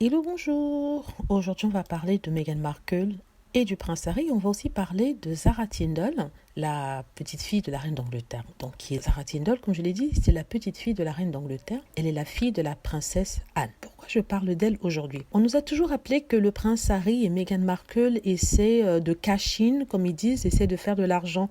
Hello, bonjour. Aujourd'hui, on va parler de Meghan Markle et du prince Harry. On va aussi parler de Zara Tindall, la petite fille de la reine d'Angleterre. Donc, qui est Zara Tindall, comme je l'ai dit, c'est la petite fille de la reine d'Angleterre. Elle est la fille de la princesse Anne. Pourquoi je parle d'elle aujourd'hui? On nous a toujours rappelé que le prince Harry et Meghan Markle essaient de cash in, comme ils disent, essaient de faire de l'argent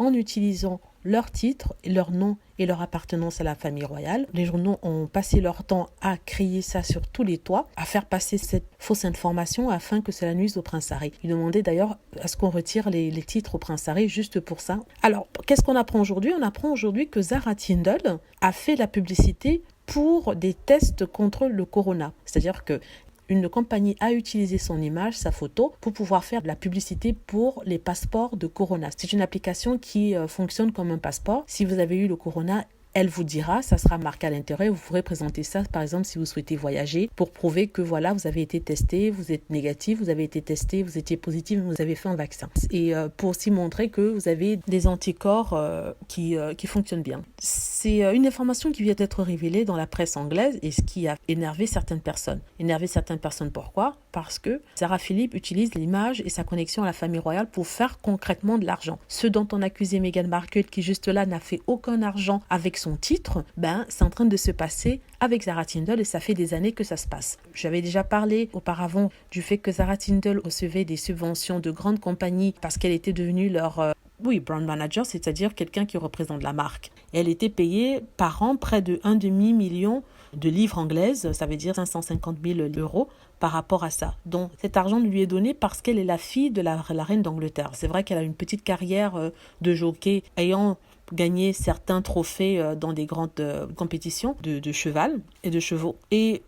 en utilisant leur titre, leur nom et leur appartenance à la famille royale. Les journaux ont passé leur temps à crier ça sur tous les toits, à faire passer cette fausse information afin que cela nuise au prince Harry. Ils demandaient d'ailleurs à ce qu'on retire les titres au prince Harry juste pour ça. Alors, qu'est-ce qu'on apprend aujourd'hui? On apprend aujourd'hui que Zara Tindall a fait la publicité pour des tests contre le corona. C'est-à-dire que une compagnie a utilisé son image, sa photo, pour pouvoir faire de la publicité pour les passeports de Corona. C'est une application qui fonctionne comme un passeport. Si vous avez eu le Corona, elle vous dira, ça sera marqué à l'intérieur, vous pourrez présenter ça, par exemple, si vous souhaitez voyager, pour prouver que voilà, vous avez été testé, vous êtes négatif, vous avez été testé, vous étiez positif, vous avez fait un vaccin. Et pour aussi montrer que vous avez des anticorps qui fonctionnent bien. C'est une information qui vient d'être révélée dans la presse anglaise et ce qui a énervé certaines personnes. Énervé certaines personnes, pourquoi? Parce que Sarah Philippe utilise l'image et sa connexion à la famille royale pour faire concrètement de l'argent. Ce dont on accusait Meghan Markle, qui juste là n'a fait aucun argent avec son titre, c'est en train de se passer avec Zara Tindall et ça fait des années que ça se passe. J'avais déjà parlé auparavant du fait que Zara Tindall recevait des subventions de grandes compagnies parce qu'elle était devenue leur brand manager, c'est-à-dire quelqu'un qui représente la marque. Elle était payée par an près de 1,5 million de livres anglaises, ça veut dire 550 000 euros par rapport à ça. Donc cet argent lui est donné parce qu'elle est la fille de la reine d'Angleterre. C'est vrai qu'elle a une petite carrière de jockey ayant gagné certains trophées dans des grandes compétitions de cheval et de chevaux. Et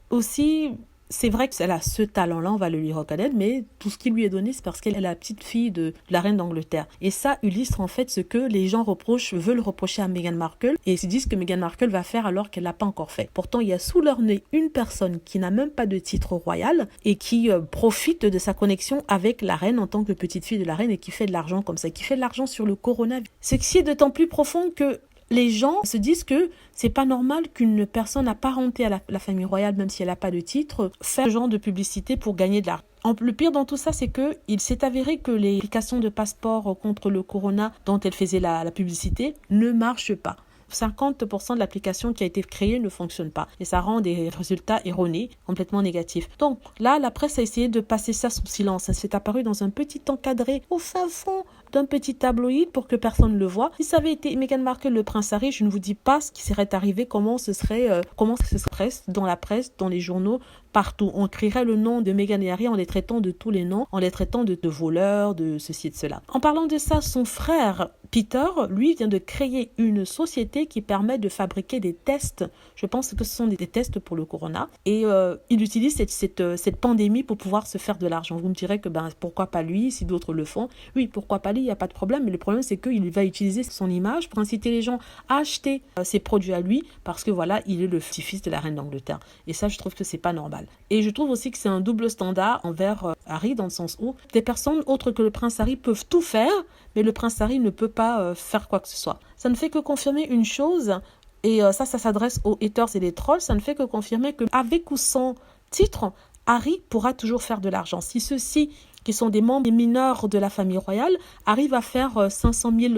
aussi, c'est vrai qu'elle a ce talent-là, on va le lui reconnaître, mais tout ce qui lui est donné, c'est parce qu'elle est la petite fille de la reine d'Angleterre. Et ça illustre en fait ce que les gens veulent reprocher à Meghan Markle, et ils se disent que Meghan Markle va faire alors qu'elle l'a pas encore fait. Pourtant, il y a sous leur nez une personne qui n'a même pas de titre royal et qui profite de sa connexion avec la reine en tant que petite fille de la reine et qui fait de l'argent comme ça, qui fait de l'argent sur le coronavirus. Ce qui est d'autant plus profond que les gens se disent que c'est pas normal qu'une personne apparentée à la famille royale, même si elle n'a pas de titre, fasse ce genre de publicité pour gagner de l'argent. Le pire dans tout ça, c'est que il s'est avéré que les applications de passeport contre le corona dont elle faisait la publicité ne marchent pas. 50% de l'application qui a été créée ne fonctionne pas et ça rend des résultats erronés, complètement négatifs. Donc là, la presse a essayé de passer ça sous silence. Ça s'est apparu dans un petit encadré au fin fond d'un petit tabloïd pour que personne ne le voit. Si ça avait été Meghan Markle, le prince Harry, je ne vous dis pas ce qui serait arrivé, comment ce serait dans la presse, dans les journaux, partout. On crierait le nom de Meghan et Harry en les traitant de tous les noms, en les traitant de voleurs, de ceci et de cela. En parlant de ça, son frère Peter, lui, vient de créer une société qui permet de fabriquer des tests. Je pense que ce sont des tests pour le corona. Et il utilise cette pandémie pour pouvoir se faire de l'argent. Vous me direz que pourquoi pas lui, si d'autres le font. Oui, pourquoi pas lui, il n'y a pas de problème. Mais le problème, c'est qu'il va utiliser son image pour inciter les gens à acheter ses produits à lui parce que voilà, il est le petit-fils de la reine d'Angleterre. Et ça, je trouve que c'est pas normal. Et je trouve aussi que c'est un double standard envers Harry dans le sens où des personnes autres que le prince Harry peuvent tout faire, mais le prince Harry ne peut pas faire quoi que ce soit. Ça ne fait que confirmer une chose, et ça s'adresse aux haters et les trolls, ça ne fait que confirmer qu'avec ou sans titre, Harry pourra toujours faire de l'argent. Si ceux-ci, qui sont des membres mineurs de la famille royale, arrivent à faire 500 000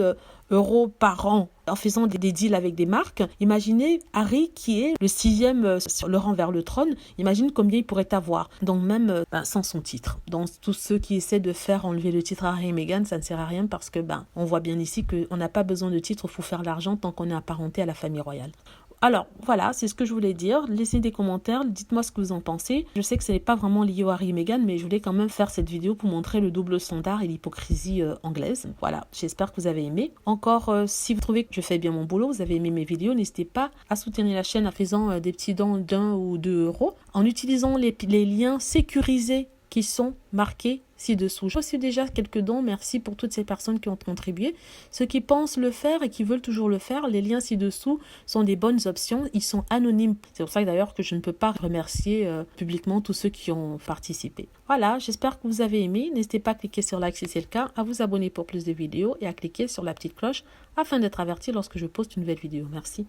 euros par an en faisant des deals avec des marques, imaginez Harry qui est le 6e sur le rang vers le trône, imagine combien il pourrait avoir, donc même sans son titre. Donc tous ceux qui essaient de faire enlever le titre à Harry et Meghan, ça ne sert à rien parce que on voit bien ici qu'on n'a pas besoin de titre pour faire l'argent tant qu'on est apparenté à la famille royale. Alors, voilà, c'est ce que je voulais dire. Laissez des commentaires, dites-moi ce que vous en pensez. Je sais que ce n'est pas vraiment lié au Harry et Meghan, mais je voulais quand même faire cette vidéo pour montrer le double standard et l'hypocrisie anglaise. Voilà, j'espère que vous avez aimé. Encore, si vous trouvez que je fais bien mon boulot, vous avez aimé mes vidéos, n'hésitez pas à soutenir la chaîne en faisant des petits dons d'1 ou 2 euros, en utilisant les liens sécurisés qui sont marqués ci-dessous. J'ai reçu déjà quelques dons, merci pour toutes ces personnes qui ont contribué. Ceux qui pensent le faire et qui veulent toujours le faire, les liens ci-dessous sont des bonnes options, ils sont anonymes. C'est pour ça d'ailleurs que je ne peux pas remercier publiquement tous ceux qui ont participé. Voilà, j'espère que vous avez aimé. N'hésitez pas à cliquer sur like si c'est le cas, à vous abonner pour plus de vidéos et à cliquer sur la petite cloche afin d'être averti lorsque je poste une nouvelle vidéo. Merci.